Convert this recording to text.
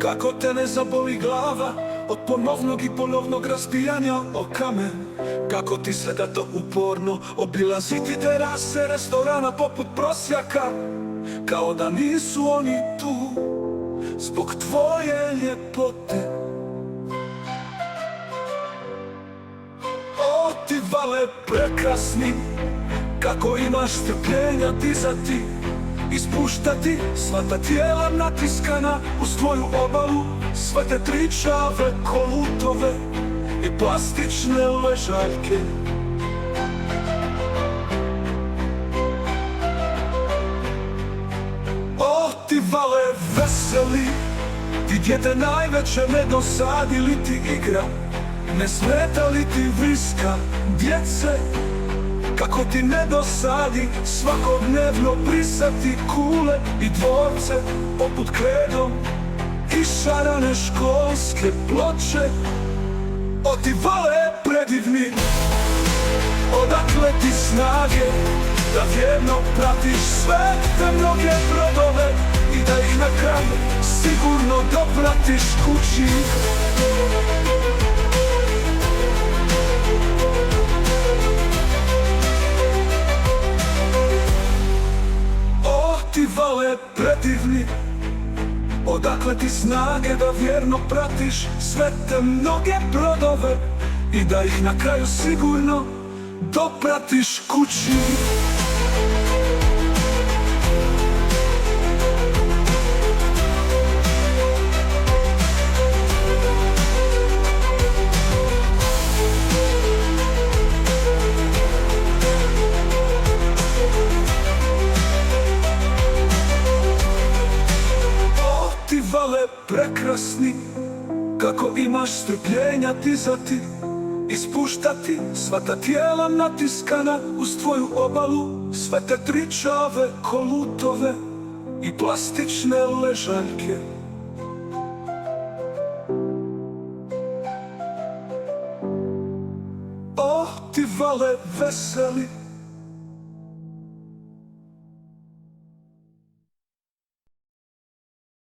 Kako te ne zaboli glava od ponovnog i ponovnog razbijanja o kamen? Kako ti se da to uporno obilaziti terase restorana poput prosjaka? Kao da nisu oni tu zbog tvoje ljepote. O ti vale prekrasni, kako imaš strpljenja dizati i spuštati sva ta tijela natiskana uz tvoju obalu, sve te tričave kolutove i plastične ležaljke. O ti vale veseli, ti dijete najveće ne dosadi li ti igra, ne smeta li ti vriska djece? Kako ti ne dosadi svakodnevno brisati kule i dvorce poput kredom i šarane školske ploče? O ti vale predivni, odakle ti snage da vjerno pratiš sve te mnoge brodove i da ih na kraju sigurno dopratiš kući? Ti vale predivni, odakle ti snage da vjerno pratiš sve te mnoge brodove i da ih na kraju sigurno dopratiš kući? Vale prekrasni, kako imaš strpljenja dizati i spuštati sva ta tijela natiskana uz tvoju obalu, sve te tričave kolutove i plastične ležaljke. O ti vale veseli,